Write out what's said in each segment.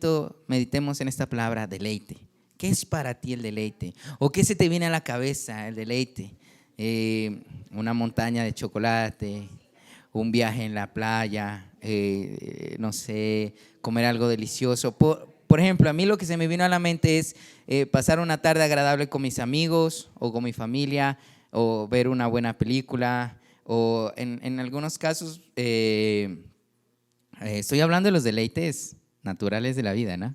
momento meditemos en esta palabra deleite. ¿Qué es para ti el deleite? ¿O qué se te viene a la cabeza el deleite? Una montaña de chocolate, un viaje en la playa, no sé, comer algo delicioso. Por ejemplo, a mí lo que se me vino a la mente es pasar una tarde agradable con mis amigos o con mi familia, o ver una buena película, o en algunos casos, estoy hablando de los deleites naturales de la vida, ¿no?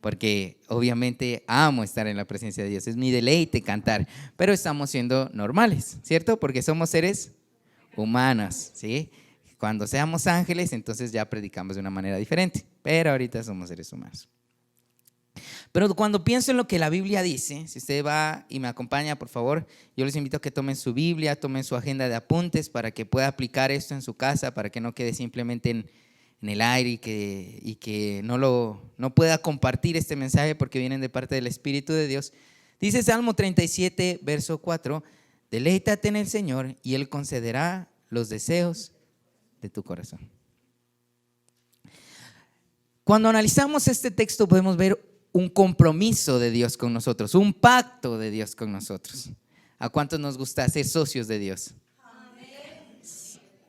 Porque obviamente amo estar en la presencia de Dios, es mi deleite cantar, pero estamos siendo normales, ¿cierto? Porque somos seres humanos, ¿sí? Cuando seamos ángeles, entonces ya predicamos de una manera diferente, pero ahorita somos seres humanos. Pero cuando pienso en lo que la Biblia dice, si usted va y me acompaña, por favor, yo les invito a que tomen su Biblia, tomen su agenda de apuntes para que pueda aplicar esto en su casa, para que no quede simplemente en el aire y que no pueda compartir este mensaje porque vienen de parte del Espíritu de Dios. Dice Salmo 37, verso 4, deleítate en el Señor y Él concederá los deseos de tu corazón. Cuando analizamos este texto podemos ver un compromiso de Dios con nosotros, un pacto de Dios con nosotros. ¿A cuántos nos gusta ser socios de Dios? Amén.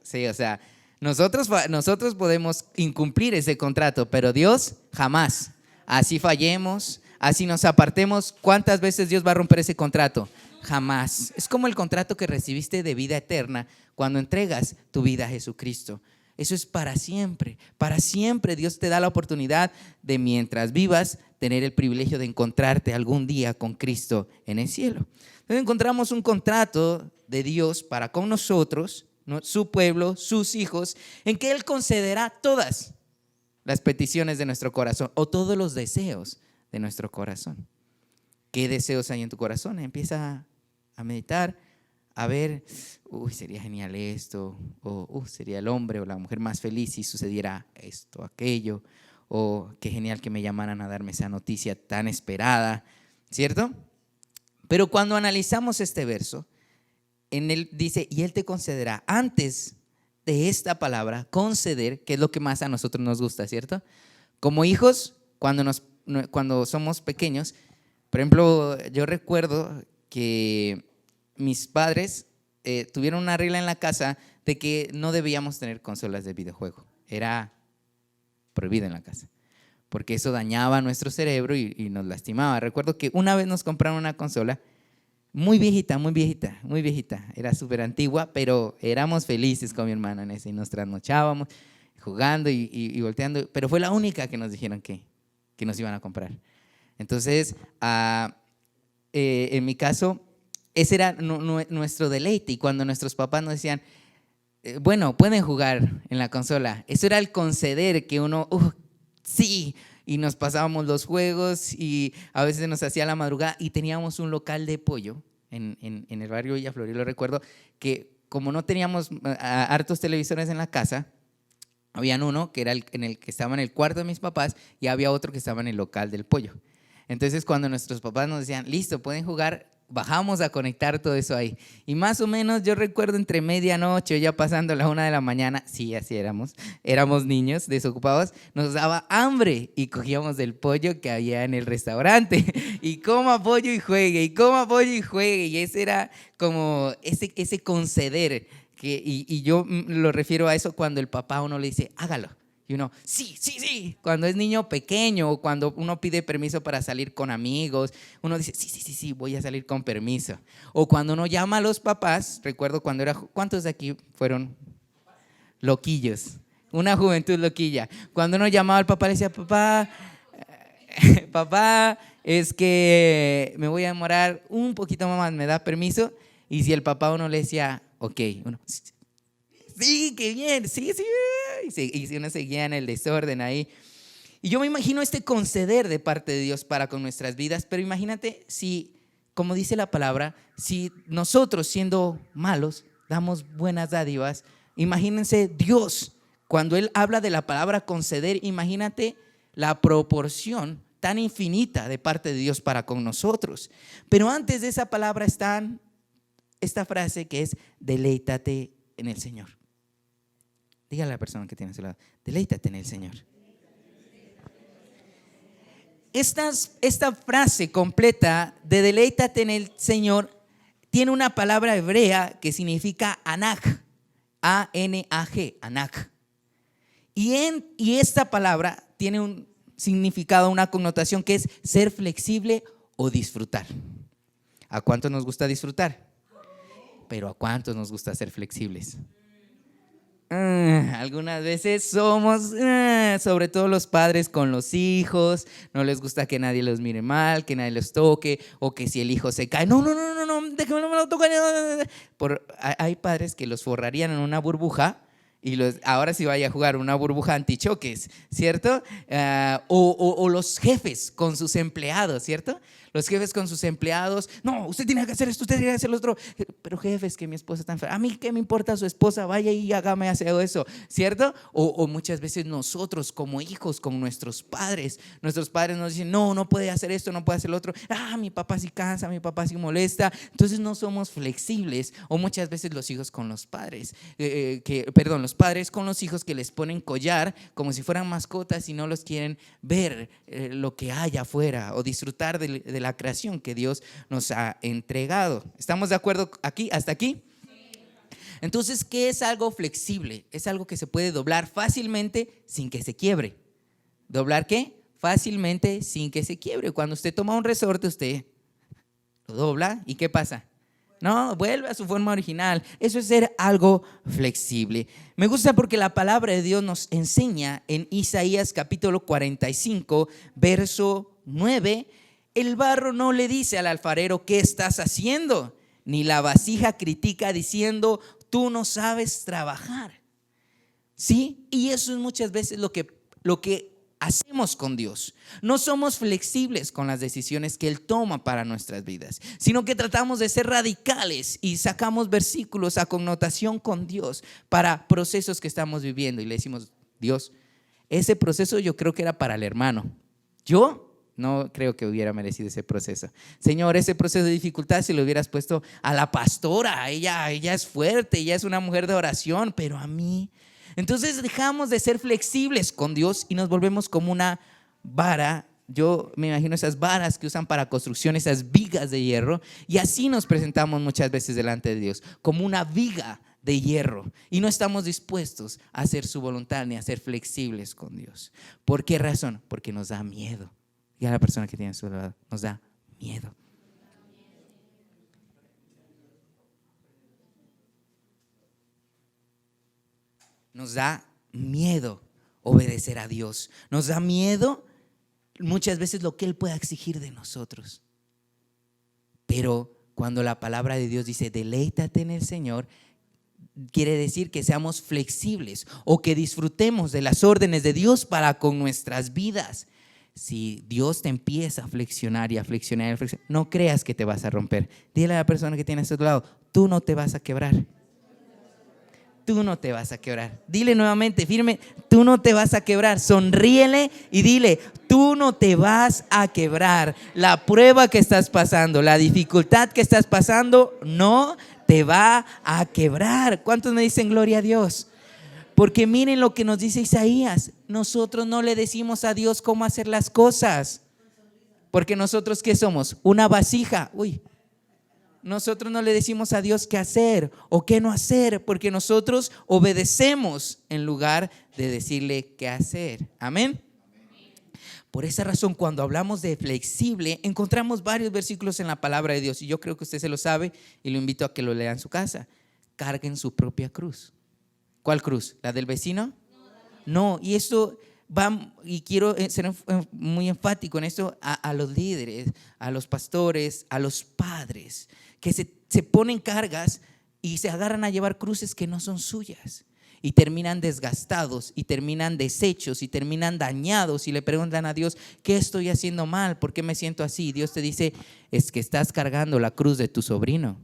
Sí, o sea, nosotros podemos incumplir ese contrato, pero Dios jamás. Así fallemos, así nos apartemos, ¿cuántas veces Dios va a romper ese contrato? Jamás. Es como el contrato que recibiste de vida eterna cuando entregas tu vida a Jesucristo. Eso es para siempre. Para siempre Dios te da la oportunidad de, mientras vivas, tener el privilegio de encontrarte algún día con Cristo en el cielo. Entonces encontramos un contrato de Dios para con nosotros, ¿no? Su pueblo, sus hijos, en que Él concederá todas las peticiones de nuestro corazón o todos los deseos de nuestro corazón. ¿Qué deseos hay en tu corazón? Empieza a meditar, a ver, sería genial esto, o sería el hombre o la mujer más feliz si sucediera esto, aquello, o qué genial que me llamaran a darme esa noticia tan esperada, ¿cierto? Pero cuando analizamos este verso, en él dice, y Él te concederá, antes de esta palabra, conceder, que es lo que más a nosotros nos gusta, ¿cierto? Como hijos, cuando somos pequeños, por ejemplo, yo recuerdo que mis padres tuvieron una regla en la casa de que no debíamos tener consolas de videojuego. Era prohibido en la casa, porque eso dañaba nuestro cerebro y nos lastimaba. Recuerdo que una vez nos compraron una consola muy viejita, era súper antigua, pero éramos felices con mi hermano en ese y nos trasnochábamos jugando y volteando, pero fue la única que nos dijeron que nos iban a comprar. Entonces, en mi caso, ese era nuestro deleite, y cuando nuestros papás nos decían, bueno, pueden jugar en la consola, eso era el conceder que uno, sí, y nos pasábamos los juegos y a veces nos hacía la madrugada, y teníamos un local de pollo en el barrio Villa Flor, y lo recuerdo que como no teníamos hartos televisores en la casa, habían uno que era en el que estaba en el cuarto de mis papás y había otro que estaba en el local del pollo. Entonces cuando nuestros papás nos decían, listo, pueden jugar, bajamos a conectar todo eso ahí. Y más o menos yo recuerdo entre medianoche, ya pasando la 1 de la mañana, sí, así éramos niños desocupados, nos daba hambre y cogíamos del pollo que había en el restaurante y coma pollo y juegue, y coma pollo y juegue. Y ese era como ese conceder, y yo lo refiero a eso cuando el papá a uno le dice, hágalo. Y uno, sí, cuando es niño pequeño o cuando uno pide permiso para salir con amigos, uno dice, sí, voy a salir con permiso. O cuando uno llama a los papás, recuerdo cuando ¿cuántos de aquí fueron loquillos? Una juventud loquilla. Cuando uno llamaba al papá, le decía, papá, es que me voy a demorar un poquito más, ¿me da permiso? Y si el papá a uno le decía, ok, uno, sí, qué bien, sí, y uno seguía en el desorden ahí. Y yo me imagino este conceder de parte de Dios para con nuestras vidas, pero imagínate si, como dice la palabra, si nosotros siendo malos damos buenas dádivas, imagínense Dios, cuando Él habla de la palabra conceder, imagínate la proporción tan infinita de parte de Dios para con nosotros. Pero antes de esa palabra está esta frase que es, deleítate en el Señor. Dígale a la persona que tiene a su lado, deleítate en el Señor. esta frase completa de deleítate en el Señor tiene una palabra hebrea que significa anag, A-N-A-G, anag. Y esta palabra tiene un significado, una connotación que es ser flexible o disfrutar. ¿A cuántos nos gusta disfrutar? Pero ¿a cuántos nos gusta ser flexibles? Algunas veces somos, sobre todo los padres con los hijos, no les gusta que nadie los mire mal, que nadie los toque, o que si el hijo se cae, no, déjame, no me lo toquen. Hay padres que los forrarían en una burbuja y ahora sí vaya a jugar una burbuja antichoques, ¿cierto? O los jefes con sus empleados, ¿cierto? Los jefes con sus empleados, no, usted tiene que hacer esto, usted tiene que hacer lo otro. Pero jefes, que mi esposa está enferma, a mí qué me importa su esposa, vaya y hágame hacer eso, ¿cierto? O muchas veces nosotros como hijos con nuestros padres nos dicen, no puede hacer esto, no puede hacer lo otro. Mi papá sí cansa, mi papá sí molesta. Entonces no somos flexibles. O muchas veces los hijos con los padres, los padres con los hijos que les ponen collar como si fueran mascotas y no los quieren ver lo que hay afuera o disfrutar de la creación que Dios nos ha entregado. ¿Estamos de acuerdo aquí, hasta aquí? Entonces, ¿qué es algo flexible? Es algo que se puede doblar fácilmente sin que se quiebre. ¿Doblar qué? Fácilmente sin que se quiebre. Cuando usted toma un resorte, usted lo dobla y ¿qué pasa? No, vuelve a su forma original. Eso es ser algo flexible. Me gusta porque la palabra de Dios nos enseña en Isaías capítulo 45, verso 9. El barro no le dice al alfarero, ¿qué estás haciendo? Ni la vasija critica diciendo, tú no sabes trabajar. ¿Sí? Y eso es muchas veces lo que hacemos con Dios. No somos flexibles con las decisiones que Él toma para nuestras vidas, sino que tratamos de ser radicales y sacamos versículos a connotación con Dios para procesos que estamos viviendo y le decimos, Dios, ese proceso yo creo que era para el hermano. Yo no creo que hubiera merecido ese proceso. Señor, ese proceso de dificultad si lo hubieras puesto a la pastora, ella es fuerte, ella es una mujer de oración, pero a mí. Entonces dejamos de ser flexibles con Dios y nos volvemos como una vara. Yo me imagino esas varas que usan para construcción, esas vigas de hierro, y así nos presentamos muchas veces delante de Dios, como una viga de hierro, y no estamos dispuestos a hacer su voluntad ni a ser flexibles con Dios. ¿Por qué razón? Porque nos da miedo. Y a la persona que tiene a su lado, nos da miedo. Nos da miedo obedecer a Dios. Nos da miedo muchas veces lo que Él pueda exigir de nosotros. Pero cuando la palabra de Dios dice deleítate en el Señor, quiere decir que seamos flexibles o que disfrutemos de las órdenes de Dios para con nuestras vidas. Si Dios te empieza a flexionar y a flexionar, no creas que te vas a romper. Dile a la persona que tiene a tu lado, tú no te vas a quebrar. Tú no te vas a quebrar. Dile nuevamente, firme, tú no te vas a quebrar. Sonríele y dile, tú no te vas a quebrar. La prueba que estás pasando, la dificultad que estás pasando, no te va a quebrar. ¿Cuántos me dicen gloria a Dios? Porque miren lo que nos dice Isaías. Nosotros no le decimos a Dios cómo hacer las cosas. Porque nosotros, ¿qué somos? Una vasija. Nosotros no le decimos a Dios qué hacer o qué no hacer, porque nosotros obedecemos en lugar de decirle qué hacer. Amén. Por esa razón, cuando hablamos de flexible, encontramos varios versículos en la palabra de Dios, y yo creo que usted se lo sabe y lo invito a que lo lea en su casa. Carguen su propia cruz. ¿Cuál cruz? ¿La del vecino? No, y esto va, y quiero ser muy enfático en esto a los líderes, a los pastores, a los padres, que se ponen cargas y se agarran a llevar cruces que no son suyas. Y terminan desgastados, y terminan deshechos, y terminan dañados, y le preguntan a Dios, ¿qué estoy haciendo mal? ¿Por qué me siento así? Y Dios te dice, es que estás cargando la cruz de tu sobrino.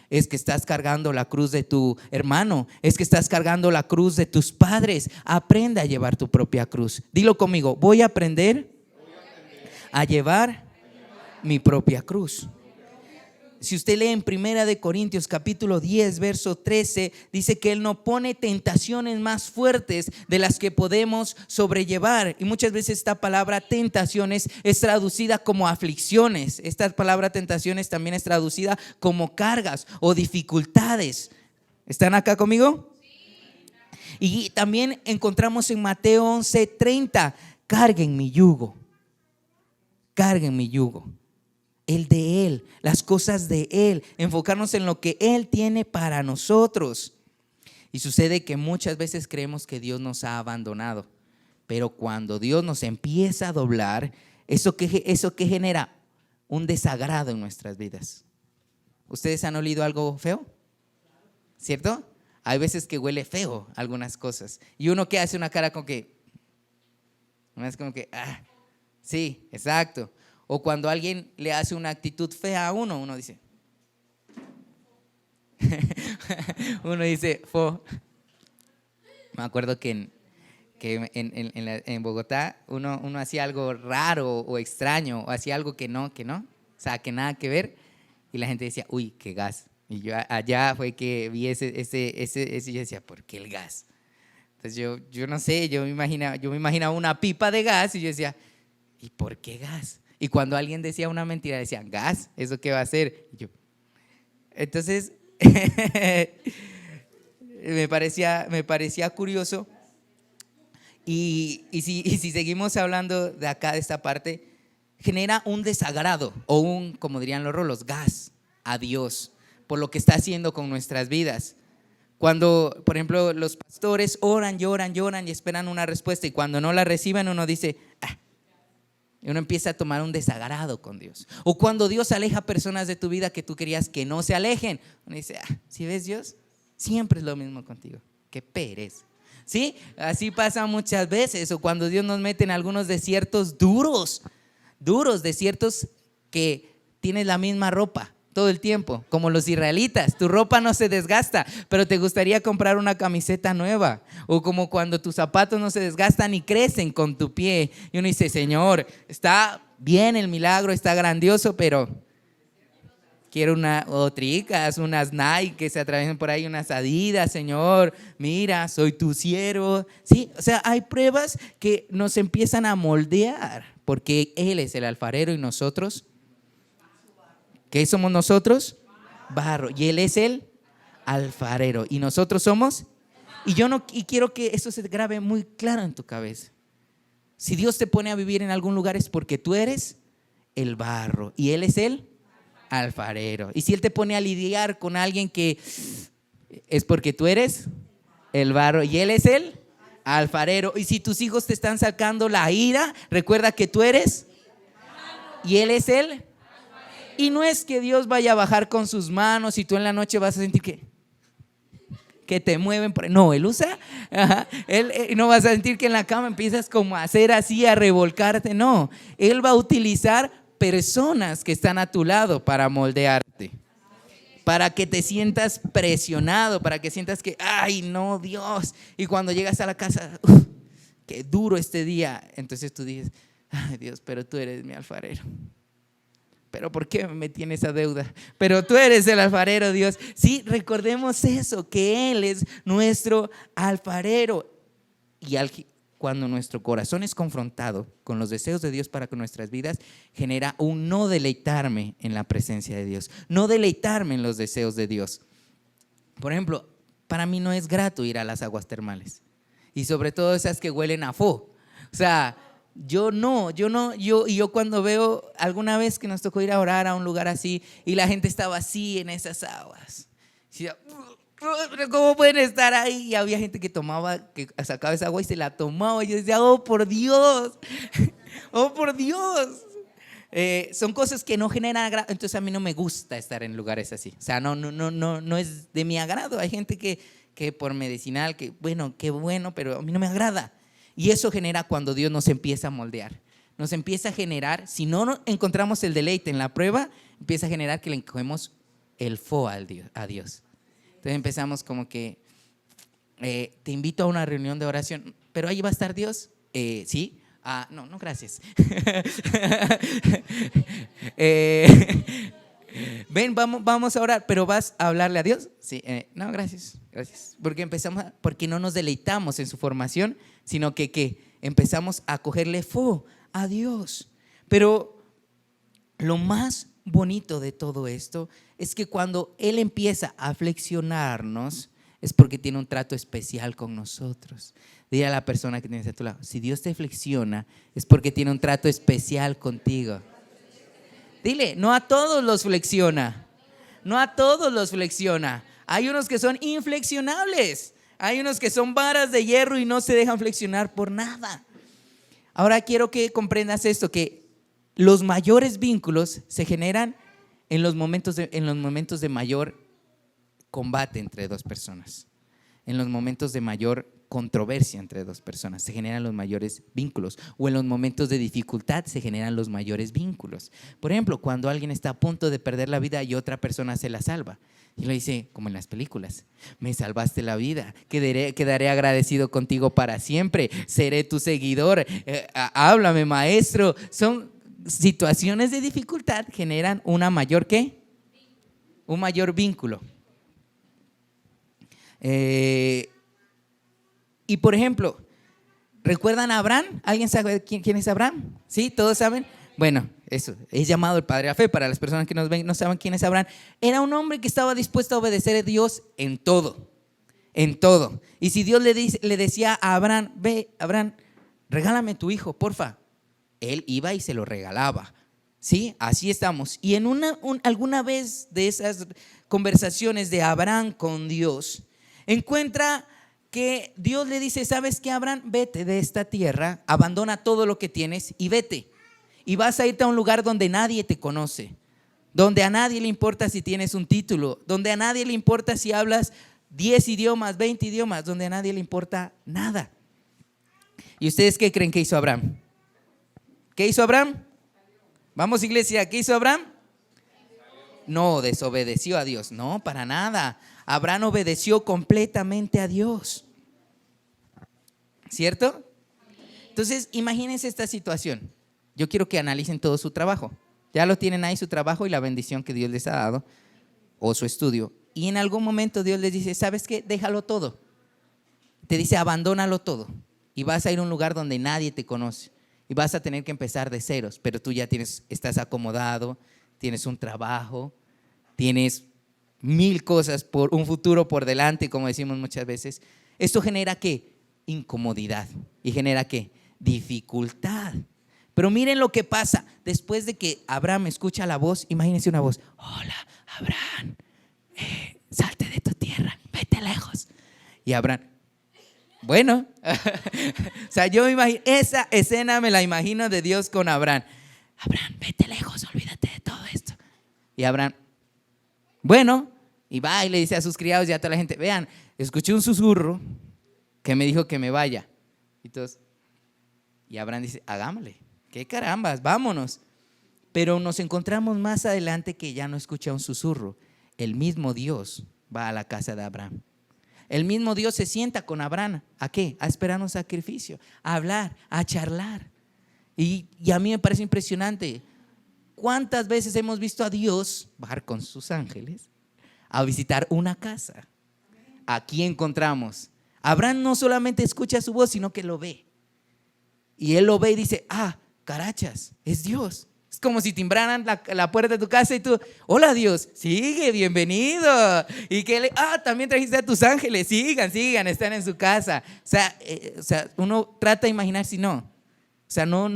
Es que estás cargando la cruz de tu hermano. Es que estás cargando la cruz de tus padres. Aprende a llevar tu propia cruz. Dilo conmigo, voy a aprender a llevar mi propia cruz. si usted lee en Primera de Corintios capítulo 10 verso 13, dice que Él no pone tentaciones más fuertes de las que podemos sobrellevar. Y muchas veces esta palabra tentaciones es traducida como aflicciones. Esta palabra tentaciones también es traducida como cargas o dificultades. ¿Están acá conmigo? Y también encontramos en Mateo 11:30, carguen mi yugo. Carguen mi yugo. El de Él, las cosas de Él, enfocarnos en lo que Él tiene para nosotros. Y sucede que muchas veces creemos que Dios nos ha abandonado, pero cuando Dios nos empieza a doblar, ¿eso qué genera? Un desagrado en nuestras vidas. ¿Ustedes han olido algo feo? ¿Cierto? Hay veces que huele feo algunas cosas y uno que hace una cara como que, es como que, sí, exacto. O cuando alguien le hace una actitud fea a uno dice, uno dice, fo. Me acuerdo que en Bogotá uno hacía algo raro o extraño, o hacía algo que no, o sea, que nada que ver, y la gente decía, uy, qué gas. Y yo allá fue que vi ese y yo decía, ¿por qué el gas? Entonces yo no sé, yo me imaginaba una pipa de gas y yo decía, ¿y por qué gas? Y cuando alguien decía una mentira, decían, ¿gas? ¿Eso qué va a hacer? Y yo, entonces, me parecía curioso. Y si seguimos hablando de acá, de esta parte, genera un desagrado o como dirían los rolos, gas a Dios por lo que está haciendo con nuestras vidas. Cuando, por ejemplo, los pastores oran, lloran y esperan una respuesta, y cuando no la reciben, uno dice, y uno empieza a tomar un desagrado con Dios. O cuando Dios aleja personas de tu vida que tú querías que no se alejen, uno dice, ¿sí ves Dios? Siempre es lo mismo contigo, qué pereza. ¿Sí? Así pasa muchas veces. O cuando Dios nos mete en algunos desiertos duros, desiertos que tienes la misma ropa todo el tiempo, como los israelitas. Tu ropa no se desgasta, pero te gustaría comprar una camiseta nueva. O como cuando tus zapatos no se desgastan y crecen con tu pie. Y uno dice, Señor, está bien el milagro, está grandioso, pero quiero unas Nike que se atraviesen por ahí, unas Adidas, Señor, mira, soy tu siervo. Sí, o sea, hay pruebas que nos empiezan a moldear, porque Él es el alfarero y nosotros, ¿qué somos nosotros? Barro. Y Él es el alfarero y nosotros somos. Y quiero que eso se grabe muy claro en tu cabeza. Si Dios te pone a vivir en algún lugar es porque tú eres el barro y Él es el alfarero. Y si Él te pone a lidiar con alguien que es porque tú eres el barro y Él es el alfarero. Y si tus hijos te están sacando la ira, recuerda que tú eres y Él es el. Y no es que Dios vaya a bajar con sus manos y tú en la noche vas a sentir que te mueven por ahí. No, Él usa, Él no vas a sentir que en la cama empiezas como a hacer así, a revolcarte. No, Él va a utilizar personas que están a tu lado para moldearte, para que te sientas presionado, para que sientas que, ay no, Dios. Y cuando llegas a la casa, qué duro este día. Entonces tú dices, ay Dios, pero tú eres mi alfarero. Pero ¿por qué me metí en esa deuda? Pero tú eres el alfarero, Dios. Sí, recordemos eso, que Él es nuestro alfarero. Y cuando nuestro corazón es confrontado con los deseos de Dios para con nuestras vidas, genera un no deleitarme en la presencia de Dios, no deleitarme en los deseos de Dios. Por ejemplo, para mí no es grato ir a las aguas termales, y sobre todo esas que huelen a fo. O sea, yo cuando veo alguna vez que nos tocó ir a orar a un lugar así y la gente estaba así en esas aguas, decía, ¿cómo pueden estar ahí? Y había gente que sacaba esa agua y se la tomaba, y yo decía, oh por Dios, oh por Dios. Son cosas que no generan agrado. Entonces a mí no me gusta estar en lugares así. O sea, no es de mi agrado. Hay gente que por medicinal, que bueno, qué bueno, pero a mí no me agrada. Y eso genera cuando Dios nos empieza a moldear. Nos empieza a generar, si no encontramos el deleite en la prueba, empieza a generar que le cogemos el fo a Dios. Entonces empezamos como que, te invito a una reunión de oración, pero ahí va a estar Dios. ¿Sí? No, gracias. Ven, vamos a orar, pero ¿vas a hablarle a Dios? Sí, no, gracias. Porque no nos deleitamos en su formación, sino que empezamos a cogerle a Dios. Pero lo más bonito de todo esto es que cuando Él empieza a flexionarnos, es porque tiene un trato especial con nosotros. Dile a la persona que tienes a tu lado, si Dios te flexiona, es porque tiene un trato especial contigo. Dile, no a todos los flexiona. No a todos los flexiona. Hay unos que son inflexionables. Hay unos que son varas de hierro y no se dejan flexionar por nada. Ahora quiero que comprendas esto, que los mayores vínculos se generan en los momentos de mayor combate entre dos personas. En los momentos de mayor controversia entre dos personas se generan los mayores vínculos, o en los momentos de dificultad se generan los mayores vínculos. Por ejemplo, cuando alguien está a punto de perder la vida y otra persona se la salva y le dice, como en las películas, me salvaste la vida, quedaré agradecido contigo para siempre, seré tu seguidor, háblame maestro. Son situaciones de dificultad, generan una mayor ¿qué? Un mayor vínculo. Y por ejemplo, ¿recuerdan a Abraham? ¿Alguien sabe quién es Abraham? ¿Sí? ¿Todos saben? Bueno, eso es llamado el padre de la fe. Para las personas que nos ven no saben quién es Abraham. Era un hombre que estaba dispuesto a obedecer a Dios en todo. En todo. Y si Dios le decía a Abraham, ve, Abraham, regálame tu hijo, porfa, él iba y se lo regalaba. ¿Sí? Así estamos. Y en alguna vez de esas conversaciones de Abraham con Dios, encuentra que Dios le dice, ¿sabes qué, Abraham? Vete de esta tierra, abandona todo lo que tienes y vete. Y vas a irte a un lugar donde nadie te conoce, donde a nadie le importa si tienes un título, donde a nadie le importa si hablas 10 idiomas, 20 idiomas, donde a nadie le importa nada. ¿Y ustedes qué creen que hizo Abraham? ¿Qué hizo Abraham? Vamos, iglesia, ¿qué hizo Abraham? No desobedeció a Dios, no, para nada. Abraham obedeció completamente a Dios. ¿Cierto? Entonces, imagínense esta situación. Yo quiero que analicen todo su trabajo. Ya lo tienen ahí, su trabajo y la bendición que Dios les ha dado, o su estudio. Y en algún momento Dios les dice, ¿sabes qué? Déjalo todo. Te dice, abandónalo todo. Y vas a ir a un lugar donde nadie te conoce. Y vas a tener que empezar de ceros. Pero tú ya estás acomodado, tienes un trabajo, tienes 1000 cosas, por un futuro por delante, como decimos muchas veces. Esto genera ¿qué? Incomodidad. ¿Y genera qué? Dificultad. Pero miren lo que pasa después de que Abraham escucha la voz. Imagínense una voz, hola Abraham, salte de tu tierra, vete lejos. Y Abraham, bueno, o sea, yo me imagino, esa escena me la imagino de Dios con Abraham. Abraham, vete lejos, olvídate de todo esto. Y Abraham, bueno, y va y le dice a sus criados y a toda la gente, vean, escuché un susurro que me dijo que me vaya. Y Abraham dice, hagámosle, qué carambas, vámonos. Pero nos encontramos más adelante que ya no escucha un susurro. El mismo Dios va a la casa de Abraham. El mismo Dios se sienta con Abraham. ¿A qué? A esperar un sacrificio, a hablar, a charlar. Y a mí me parece impresionante. ¿Cuántas veces hemos visto a Dios bajar con sus ángeles a visitar una casa? Aquí encontramos. Abraham no solamente escucha su voz, sino que lo ve. Y él lo ve y dice, carachas, es Dios. Es como si timbraran la puerta de tu casa y tú, hola Dios, sigue, bienvenido. Y que también trajiste a tus ángeles, sigan, están en su casa. O sea, uno trata de imaginar si no. O sea, no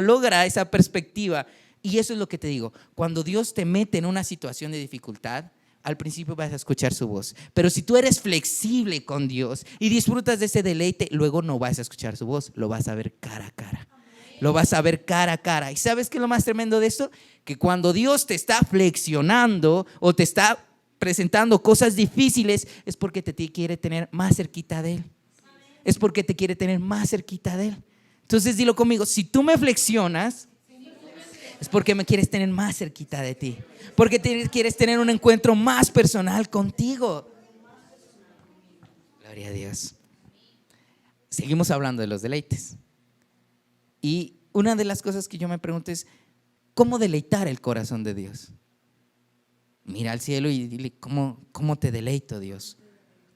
logra esa perspectiva. Y eso es lo que te digo, cuando Dios te mete en una situación de dificultad, al principio vas a escuchar su voz. Pero si tú eres flexible con Dios y disfrutas de ese deleite, luego no vas a escuchar su voz, lo vas a ver cara a cara. Lo vas a ver cara a cara. ¿Y sabes qué es lo más tremendo de esto? Que cuando Dios te está flexionando o te está presentando cosas difíciles, es porque te quiere tener más cerquita de Él. Es porque te quiere tener más cerquita de Él. Entonces dilo conmigo, si tú me flexionas, es porque me quieres tener más cerquita de ti. Porque quieres tener un encuentro más personal contigo. Gloria a Dios. Seguimos hablando de los deleites. Y una de las cosas que yo me pregunto es, ¿cómo deleitar el corazón de Dios? Mira al cielo y dile, ¿cómo te deleito, Dios?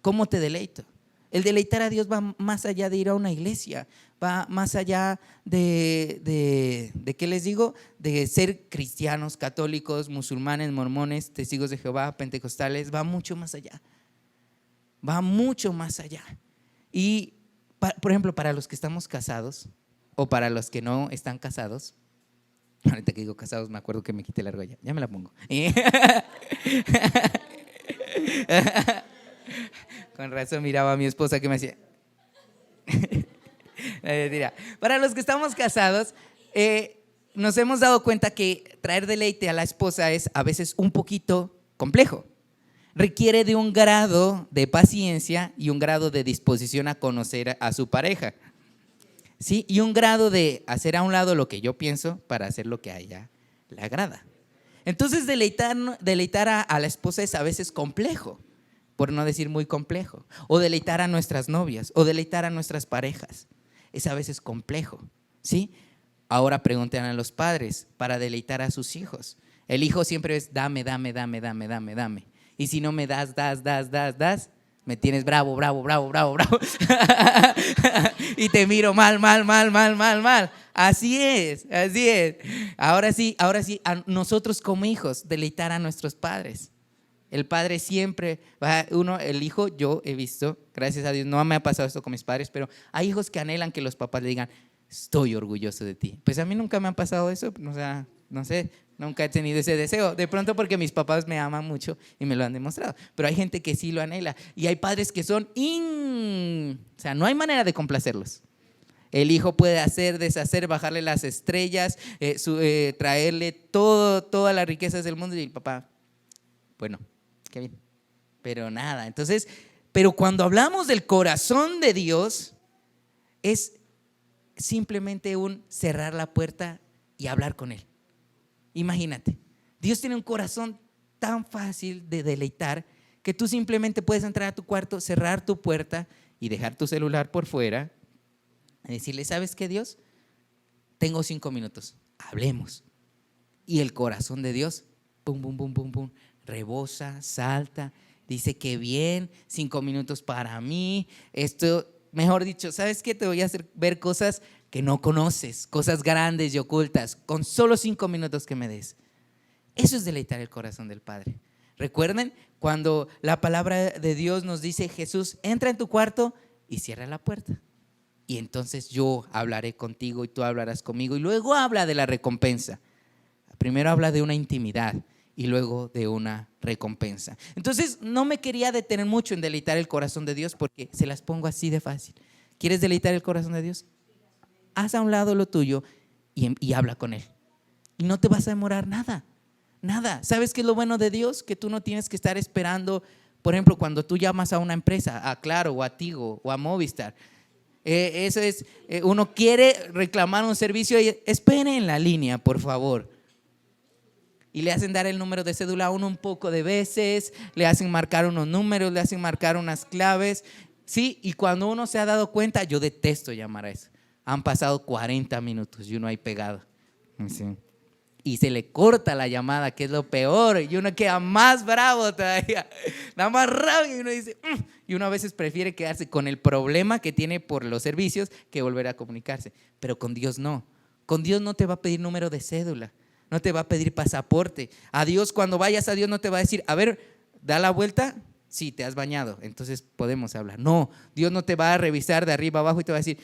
¿Cómo te deleito? El deleitar a Dios va más allá de ir a una iglesia, va más allá de ¿qué les digo? De ser cristianos, católicos, musulmanes, mormones, testigos de Jehová, pentecostales, va mucho más allá. Va mucho más allá. Y, por ejemplo, para los que estamos casados o para los que no están casados, ahorita que digo casados me acuerdo que me quité la argolla, ya me la pongo. Con razón miraba a mi esposa que me hacía. Para los que estamos casados, nos hemos dado cuenta que traer deleite a la esposa es a veces un poquito complejo. Requiere de un grado de paciencia y un grado de disposición a conocer a su pareja, ¿sí? Y un grado de hacer a un lado lo que yo pienso para hacer lo que a ella le agrada. Entonces deleitar a la esposa es a veces complejo, por no decir muy complejo. O deleitar a nuestras novias, o deleitar a nuestras parejas, es a veces complejo, ¿sí? Ahora pregunten a los padres para deleitar a sus hijos. El hijo siempre es dame. Y si no me das, me tienes bravo. Y te miro mal. Así es. Ahora sí, a nosotros como hijos, deleitar a nuestros padres. El padre siempre, el hijo, yo he visto, gracias a Dios, no me ha pasado esto con mis padres, pero hay hijos que anhelan que los papás le digan, estoy orgulloso de ti. Pues a mí nunca me ha pasado eso, o sea, no sé, nunca he tenido ese deseo. De pronto porque mis papás me aman mucho y me lo han demostrado. Pero hay gente que sí lo anhela. Y hay padres que son, o sea, no hay manera de complacerlos. El hijo puede hacer, deshacer, bajarle las estrellas, traerle todas las riquezas del mundo y el papá, bueno, qué bien, pero nada. Entonces, pero cuando hablamos del corazón de Dios, es simplemente un cerrar la puerta y hablar con Él. Imagínate, Dios tiene un corazón tan fácil de deleitar que tú simplemente puedes entrar a tu cuarto, cerrar tu puerta y dejar tu celular por fuera y decirle, ¿sabes qué, Dios? Tengo 5 minutos, hablemos. Y el corazón de Dios, pum, rebosa, salta, dice que bien, 5 minutos para mí. Esto, mejor dicho, ¿sabes qué? Te voy a hacer ver cosas que no conoces, cosas grandes y ocultas, con solo 5 minutos que me des. Eso es deleitar el corazón del Padre. Recuerden cuando la palabra de Dios nos dice, Jesús, entra en tu cuarto y cierra la puerta. Y entonces yo hablaré contigo y tú hablarás conmigo. Y luego habla de la recompensa. Primero habla de una intimidad y luego de una recompensa. Entonces no me quería detener mucho en deleitar el corazón de Dios porque se las pongo así de fácil. ¿Quieres deleitar el corazón de Dios? Haz a un lado lo tuyo y habla con Él. Y no te vas a demorar nada. ¿Sabes qué es lo bueno de Dios? Que tú no tienes que estar esperando, por ejemplo, cuando tú llamas a una empresa, a Claro o a Tigo o a Movistar. Eso es, uno quiere reclamar un servicio y espere en la línea, por favor. Y le hacen dar el número de cédula a uno un poco de veces, le hacen marcar unos números, le hacen marcar unas claves, ¿sí? Y cuando uno se ha dado cuenta, yo detesto llamar a eso. Han pasado 40 minutos y uno ahí pegado. ¿Sí? Y se le corta la llamada, que es lo peor, y uno queda más bravo todavía, da más rabia y uno dice, y uno a veces prefiere quedarse con el problema que tiene por los servicios que volver a comunicarse. Pero con Dios no. Con Dios no te va a pedir número de cédula, no te va a pedir pasaporte. A Dios, cuando vayas a Dios, no te va a decir, a ver, da la vuelta, sí, te has bañado, entonces podemos hablar. No, Dios no te va a revisar de arriba abajo y te va a decir,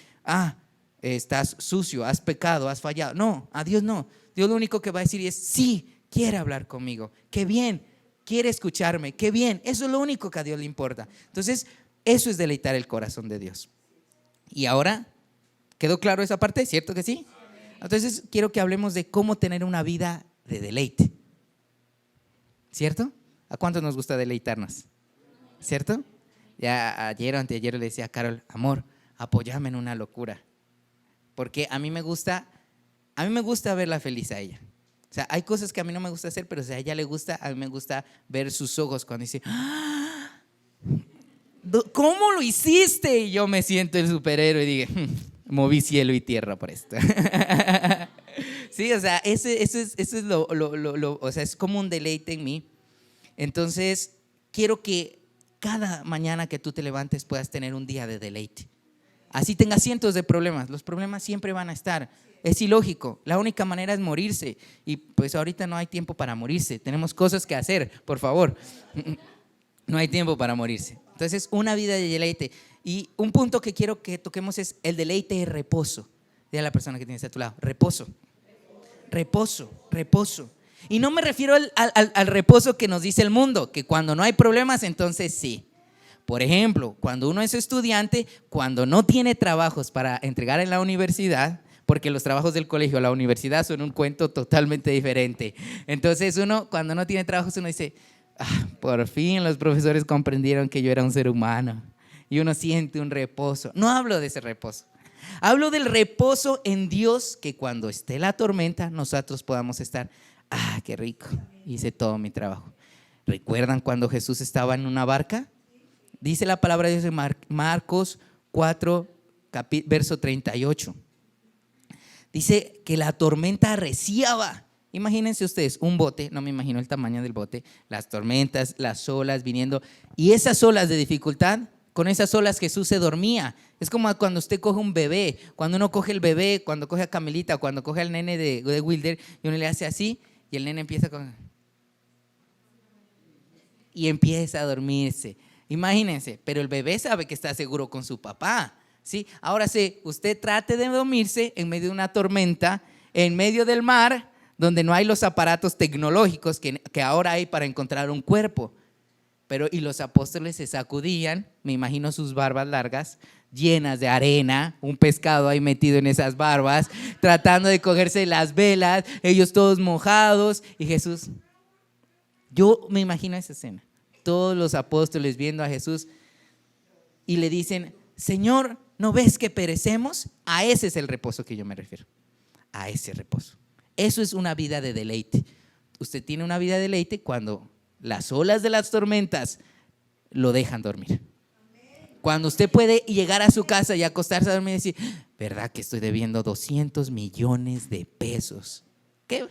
estás sucio, has pecado, has fallado. No, a Dios no. Dios lo único que va a decir es, sí, quiere hablar conmigo, qué bien, quiere escucharme, qué bien. Eso es lo único que a Dios le importa. Entonces, eso es deleitar el corazón de Dios. Y ahora, ¿quedó claro esa parte? ¿Cierto que sí? Entonces, quiero que hablemos de cómo tener una vida de deleite. ¿Cierto? ¿A cuántos nos gusta deleitarnos? ¿Cierto? Ya ayer o anteayer le decía a Carol, amor, apóyame en una locura. Porque a mí me gusta verla feliz a ella. O sea, hay cosas que a mí no me gusta hacer, pero si a ella le gusta, a mí me gusta ver sus ojos cuando dice, ¿cómo lo hiciste? Y yo me siento el superhéroe y dije, moví cielo y tierra por esto. Sí, o sea, eso es o sea, es como un deleite en mí. Entonces, quiero que cada mañana que tú te levantes puedas tener un día de deleite. Así tengas cientos de problemas, los problemas siempre van a estar. Es ilógico, la única manera es morirse. Y pues ahorita no hay tiempo para morirse, tenemos cosas que hacer, por favor. No hay tiempo para morirse. Entonces, una vida de deleite. Y un punto que quiero que toquemos es el deleite y reposo. Dile a la persona que tienes a tu lado, reposo. Reposo, reposo. Y no me refiero al reposo que nos dice el mundo, que cuando no hay problemas, entonces sí. Por ejemplo, cuando uno es estudiante, cuando no tiene trabajos para entregar en la universidad, porque los trabajos del colegio o la universidad son un cuento totalmente diferente. Entonces uno, cuando no tiene trabajos, uno dice, por fin los profesores comprendieron que yo era un ser humano. Y uno siente un reposo. No hablo de ese reposo. Hablo del reposo en Dios, que cuando esté la tormenta, nosotros podamos estar, qué rico, hice todo mi trabajo. ¿Recuerdan cuando Jesús estaba en una barca? Dice la palabra de Dios en Marcos 4, verso 38. Dice que la tormenta arreciaba. Imagínense ustedes un bote, no me imagino el tamaño del bote, las tormentas, las olas viniendo, y esas olas de dificultad, con esas olas Jesús se dormía. Es como cuando usted coge un bebé, cuando uno coge el bebé, cuando coge a Camelita, cuando coge al nene de Wilder, y uno le hace así, y el nene empieza y empieza a dormirse. Imagínense, pero el bebé sabe que está seguro con su papá, ¿sí? Ahora sí, usted trate de dormirse en medio de una tormenta, en medio del mar, donde no hay los aparatos tecnológicos que ahora hay para encontrar un cuerpo. Y los apóstoles se sacudían, me imagino sus barbas largas, llenas de arena, un pescado ahí metido en esas barbas, tratando de cogerse las velas, ellos todos mojados, y Jesús, yo me imagino esa escena, todos los apóstoles viendo a Jesús y le dicen, Señor, ¿no ves que perecemos? A ese es el reposo que yo me refiero, a ese reposo. Eso es una vida de deleite. Usted tiene una vida de deleite cuando las olas de las tormentas lo dejan dormir. Cuando usted puede llegar a su casa y acostarse a dormir y decir, ¿verdad que estoy debiendo 200 millones de pesos? ¿Qué?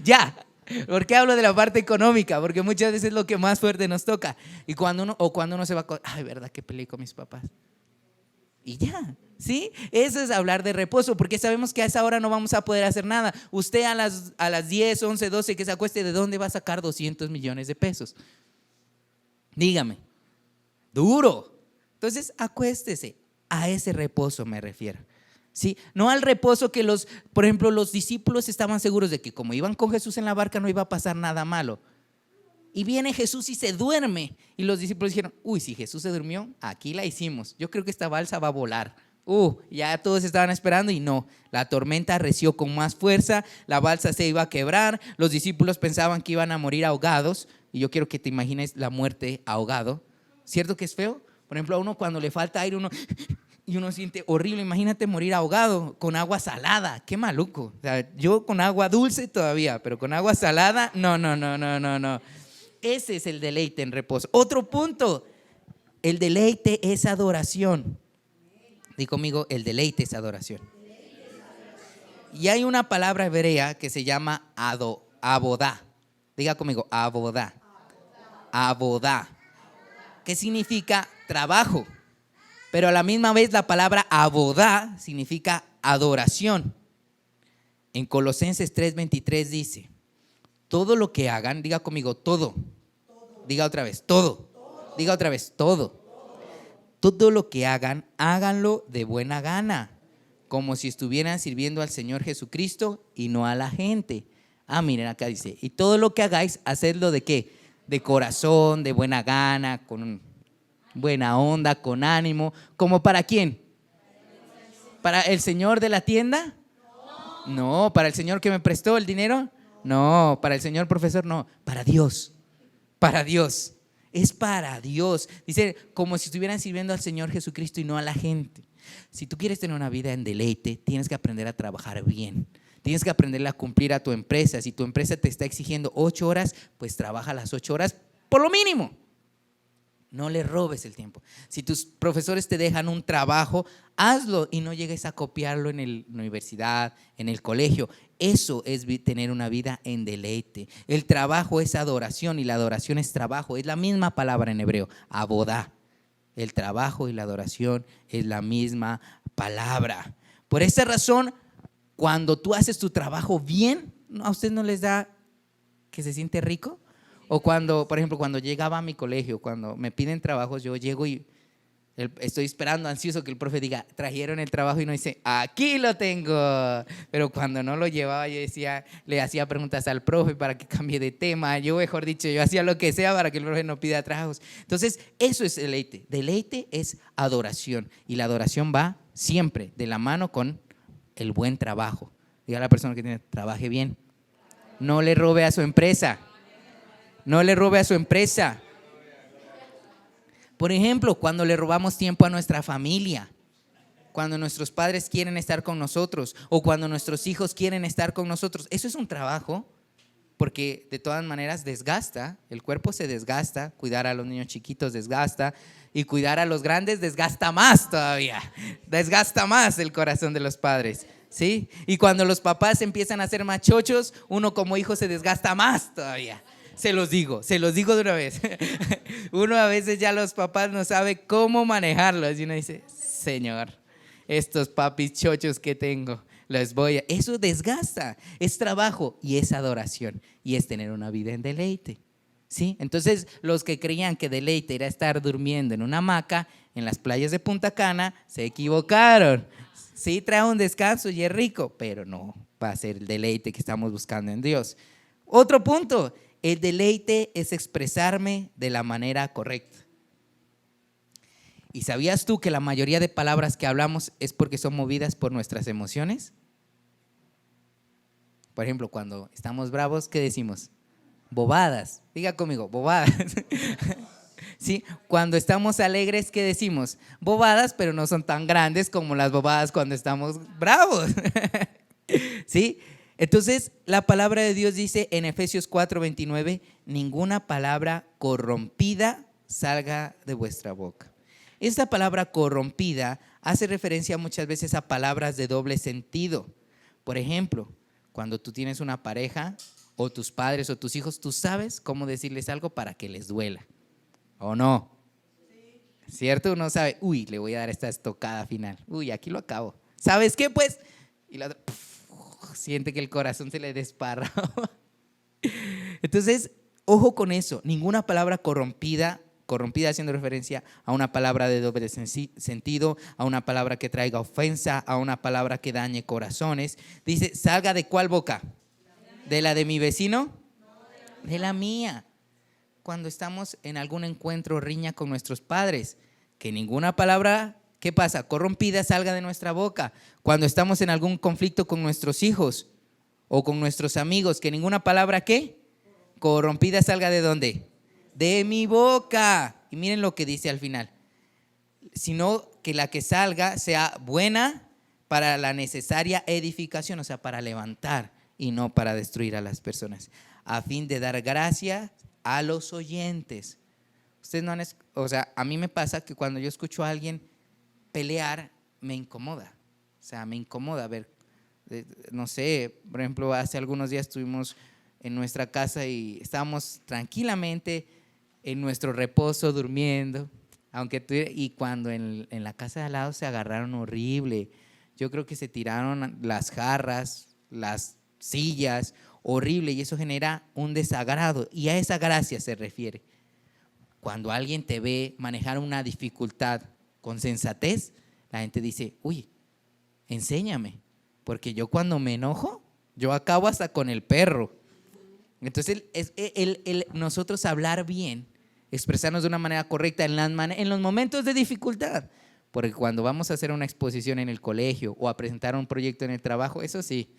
Ya. ¿Por qué hablo de la parte económica? Porque muchas veces es lo que más fuerte nos toca. Y cuando uno se va a ¿verdad que peleé con mis papás? Y ya, ¿sí? Eso es hablar de reposo, porque sabemos que a esa hora no vamos a poder hacer nada. Usted a las 10, 11, 12 que se acueste, ¿de dónde va a sacar 200 millones de pesos? Dígame, duro. Entonces acuéstese, a ese reposo me refiero, ¿sí? No al reposo que por ejemplo, los discípulos estaban seguros de que como iban con Jesús en la barca no iba a pasar nada malo. Y viene Jesús y se duerme. Y los discípulos dijeron, si Jesús se durmió, aquí la hicimos. Yo creo que esta balsa va a volar. Ya todos estaban esperando y no. La tormenta arreció con más fuerza, la balsa se iba a quebrar. Los discípulos pensaban que iban a morir ahogados. Y yo quiero que te imagines la muerte ahogado. ¿Cierto que es feo? Por ejemplo, a uno cuando le falta aire, uno siente horrible. Imagínate morir ahogado con agua salada. Qué maluco. O sea, yo con agua dulce todavía, pero con agua salada, no. Ese es el deleite en reposo. Otro punto, el deleite es adoración. Di conmigo, el deleite es adoración. Y hay una palabra hebrea que se llama abodá. Diga conmigo, abodá. Abodá. ¿Qué significa trabajo? Pero a la misma vez la palabra abodá significa adoración. En Colosenses 3:23 dice, todo lo que hagan, diga conmigo, todo. Diga otra vez, todo. Diga otra vez, todo. Todo lo que hagan, háganlo de buena gana, como si estuvieran sirviendo al Señor Jesucristo y no a la gente. Miren, acá dice, y todo lo que hagáis, hacedlo ¿de qué? De corazón, de buena gana, con buena onda, con ánimo. ¿Como para quién? ¿Para el señor de la tienda? No. ¿Para el señor que me prestó el dinero? No. ¿Para el señor profesor? No. Para Dios. Para Dios. Es para Dios. Dice, como si estuvieran sirviendo al Señor Jesucristo y no a la gente. Si tú quieres tener una vida en deleite, tienes que aprender a trabajar bien. Tienes que aprender a cumplir a tu empresa. Si tu empresa te está exigiendo 8 horas, pues trabaja las 8 horas por lo mínimo. No le robes el tiempo. Si tus profesores te dejan un trabajo, hazlo y no llegues a copiarlo en la universidad, en el colegio. Eso es tener una vida en deleite. El trabajo es adoración y la adoración es trabajo. Es la misma palabra en hebreo, abodá. El trabajo y la adoración es la misma palabra. Por esa razón, cuando tú haces tu trabajo bien, ¿a usted no les da que se siente rico? O cuando, por ejemplo, cuando llegaba a mi colegio, cuando me piden trabajos, yo llego y estoy esperando ansioso que el profe diga, trajeron el trabajo, y no dice, aquí lo tengo. Pero cuando no lo llevaba, yo decía, le hacía preguntas al profe para que cambie de tema. Yo, mejor dicho, yo hacía lo que sea para que el profe no pida trabajos. Entonces, eso es deleite. Deleite es adoración. Y la adoración va siempre de la mano con el buen trabajo. Diga a la persona que tiene, trabaje bien. No le robe a su empresa. No le robe a su empresa. Por ejemplo, cuando le robamos tiempo a nuestra familia, cuando nuestros padres quieren estar con nosotros o cuando nuestros hijos quieren estar con nosotros, eso es un trabajo, porque de todas maneras desgasta, el cuerpo se desgasta, cuidar a los niños chiquitos desgasta y cuidar a los grandes desgasta más todavía, desgasta más el corazón de los padres, ¿sí? Y cuando los papás empiezan a ser machochos, uno como hijo se desgasta más todavía. Se los digo de una vez. Uno a veces ya los papás no sabe cómo manejarlos y uno dice, Señor, estos papis chochos que tengo, eso desgasta, es trabajo y es adoración y es tener una vida en deleite, ¿sí? Entonces los que creían que deleite era estar durmiendo en una hamaca en las playas de Punta Cana, se equivocaron. Sí, trae un descanso y es rico, pero no va a ser el deleite que estamos buscando en Dios. Otro punto, el deleite es expresarme de la manera correcta. ¿Y sabías tú que la mayoría de palabras que hablamos es porque son movidas por nuestras emociones? Por ejemplo, cuando estamos bravos, ¿qué decimos? Bobadas. Diga conmigo, bobadas. ¿Sí? Cuando estamos alegres, ¿qué decimos? Bobadas, pero no son tan grandes como las bobadas cuando estamos bravos. ¿Sí? Entonces, la palabra de Dios dice en Efesios 4:29, ninguna palabra corrompida salga de vuestra boca. Esta palabra corrompida hace referencia muchas veces a palabras de doble sentido. Por ejemplo, cuando tú tienes una pareja o tus padres o tus hijos, tú sabes cómo decirles algo para que les duela, ¿o no? ¿Cierto? Uno sabe, uy, le voy a dar esta estocada final, uy, aquí lo acabo. ¿Sabes qué? Pues, y la otra, siente que el corazón se le desparrama. Entonces, ojo con eso, ninguna palabra corrompida haciendo referencia a una palabra de doble sentido, a una palabra que traiga ofensa, a una palabra que dañe corazones. Dice, ¿salga de cuál boca? ¿De la de mi vecino? De la mía. Cuando estamos en algún encuentro riña con nuestros padres, que ninguna palabra, ¿qué pasa? Corrompida salga de nuestra boca. Cuando estamos en algún conflicto con nuestros hijos o con nuestros amigos, que ninguna palabra, ¿qué? Corrompida salga ¿de dónde? De mi boca. Y miren lo que dice al final, sino que la que salga sea buena para la necesaria edificación, o sea, para levantar y no para destruir a las personas, a fin de dar gracia a los oyentes. Ustedes no han, o sea, a mí me pasa que cuando yo escucho a alguien pelear, me incomoda. O sea, me incomoda ver, no sé, por ejemplo, hace algunos días estuvimos en nuestra casa y estábamos tranquilamente en nuestro reposo durmiendo, y cuando en la casa de al lado se agarraron horrible. Yo creo que se tiraron las jarras, las sillas, horrible, y eso genera un desagrado, y a esa gracia se refiere. Cuando alguien te ve manejar una dificultad con sensatez, la gente dice, uy, enséñame, porque yo cuando me enojo, yo acabo hasta con el perro. Entonces nosotros hablar bien, expresarnos de una manera correcta en los momentos de dificultad, porque cuando vamos a hacer una exposición en el colegio o a presentar un proyecto en el trabajo, eso sí,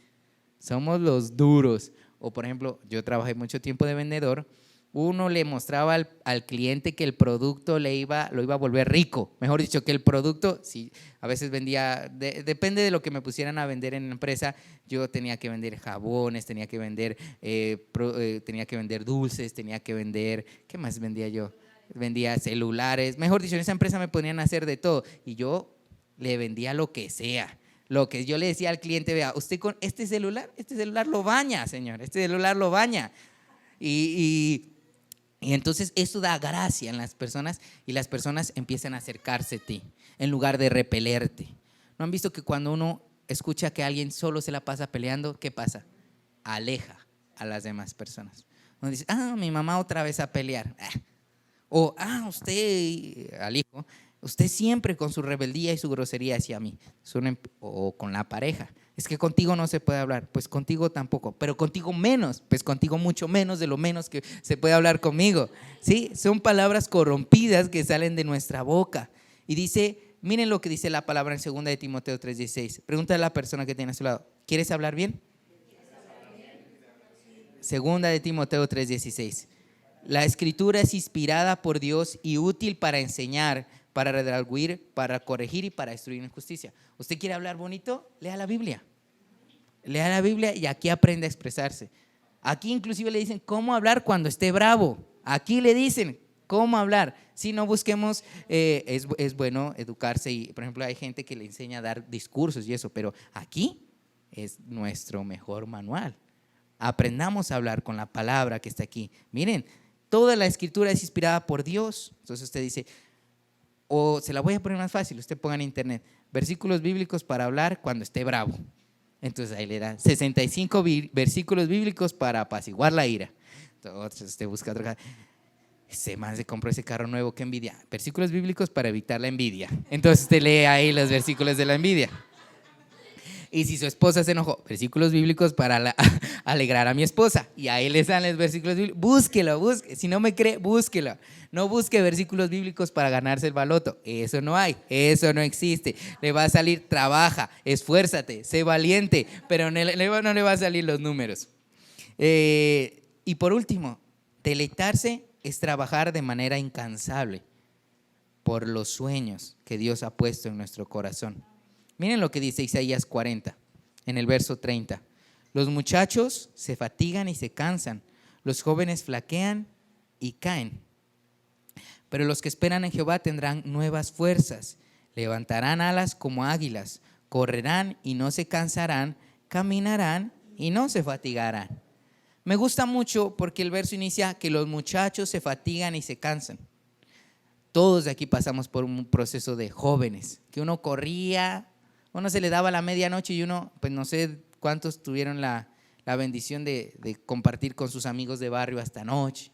somos los duros. O por ejemplo, yo trabajé mucho tiempo de vendedor. Uno le mostraba al cliente que el producto lo iba a volver rico. Mejor dicho, que el producto, sí, a veces vendía, depende de lo que me pusieran a vender en la empresa. Yo tenía que vender jabones, tenía que vender dulces, tenía que vender, ¿qué más vendía yo? vendía celulares, mejor dicho, en esa empresa me ponían a hacer de todo y yo le vendía lo que sea. Lo que yo le decía al cliente, vea, usted con este celular lo baña, señor, este celular lo baña. Y entonces eso da gracia en las personas y las personas empiezan a acercarse a ti en lugar de repelerte. ¿No han visto que cuando uno escucha que alguien solo se la pasa peleando, qué pasa? Aleja a las demás personas. Uno dice, mi mamá otra vez a pelear. O, usted, al hijo, usted siempre con su rebeldía y su grosería hacia mí. O con la pareja. Es que contigo no se puede hablar, pues contigo tampoco, pero contigo menos, pues contigo mucho menos de lo menos que se puede hablar conmigo. ¿Sí? Son palabras corrompidas que salen de nuestra boca. Y dice, miren lo que dice la palabra en 2 de Timoteo 3:16. Pregúntale a la persona que tiene a su lado, ¿quieres hablar bien? 2 de Timoteo 3:16. La escritura es inspirada por Dios y útil para enseñar, para redarguir, para corregir y para instruir en justicia. ¿Usted quiere hablar bonito? Lea la Biblia. Lea la Biblia y aquí aprende a expresarse. Aquí inclusive le dicen cómo hablar cuando esté bravo. Aquí le dicen cómo hablar. Si no busquemos, es bueno educarse y, por ejemplo, hay gente que le enseña a dar discursos y eso, pero aquí es nuestro mejor manual. Aprendamos a hablar con la palabra que está aquí. Miren, toda la escritura es inspirada por Dios. Entonces usted dice, o se la voy a poner más fácil, usted ponga en internet, versículos bíblicos para hablar cuando esté bravo. Entonces ahí le dan 65 versículos bíblicos para apaciguar la ira. Entonces usted busca otro. Ese man se compró ese carro nuevo, qué envidia. Versículos bíblicos para evitar la envidia. Entonces usted lee ahí los versículos de la envidia. Y si su esposa se enojó, versículos bíblicos para alegrar a mi esposa. Y ahí le salen los versículos bíblicos. Búsquelo. Si no me cree, búsquelo. No busque versículos bíblicos para ganarse el baloto. Eso no hay, eso no existe. Le va a salir, trabaja, esfuérzate, sé valiente, pero no le va a salir los números. Y por último, deleitarse es trabajar de manera incansable por los sueños que Dios ha puesto en nuestro corazón. Miren lo que dice Isaías 40, en el verso 30. Los muchachos se fatigan y se cansan, los jóvenes flaquean y caen. Pero los que esperan en Jehová tendrán nuevas fuerzas, levantarán alas como águilas, correrán y no se cansarán, caminarán y no se fatigarán. Me gusta mucho porque el verso inicia que los muchachos se fatigan y se cansan. Todos de aquí pasamos por un proceso de jóvenes, que uno corría, uno se le daba la medianoche y uno, pues no sé cuántos tuvieron la bendición de compartir con sus amigos de barrio hasta noche.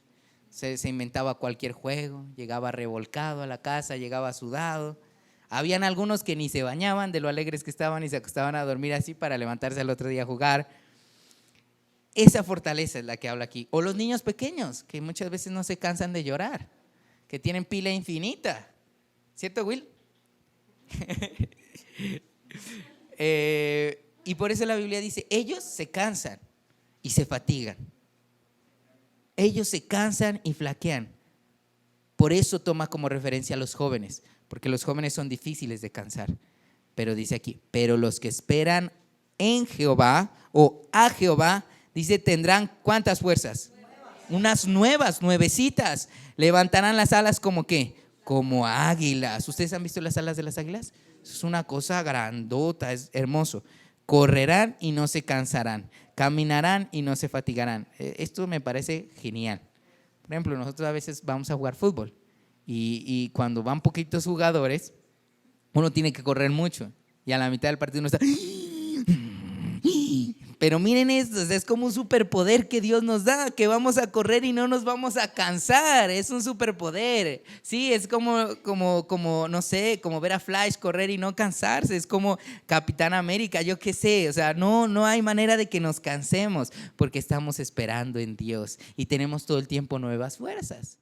Se inventaba cualquier juego, llegaba revolcado a la casa, llegaba sudado. Habían algunos que ni se bañaban de lo alegres que estaban y se acostaban a dormir así para levantarse al otro día a jugar. Esa fortaleza es la que habla aquí. O los niños pequeños, que muchas veces no se cansan de llorar, que tienen pila infinita. ¿Cierto, Will? Y por eso la Biblia dice, ellos se cansan y se fatigan. Ellos se cansan y flaquean. Por eso toma como referencia a los jóvenes, porque los jóvenes son difíciles de cansar. Pero dice aquí, pero los que esperan en Jehová o a Jehová, dice, tendrán ¿cuántas fuerzas? Unas nuevas, nuevecitas. Levantarán las alas como ¿qué? Como águilas. ¿Ustedes han visto las alas de las águilas? Es una cosa grandota, es hermoso. Correrán y no se cansarán, caminarán y no se fatigarán. Esto me parece genial. Por ejemplo, nosotros a veces vamos a jugar fútbol y cuando van poquitos jugadores, uno tiene que correr mucho y a la mitad del partido uno está… Pero miren esto, es como un superpoder que Dios nos da, que vamos a correr y no nos vamos a cansar. Es un superpoder. Sí, es como no sé, como ver a Flash correr y no cansarse. Es como Capitán América, yo qué sé. O sea, no hay manera de que nos cansemos porque estamos esperando en Dios y tenemos todo el tiempo nuevas fuerzas.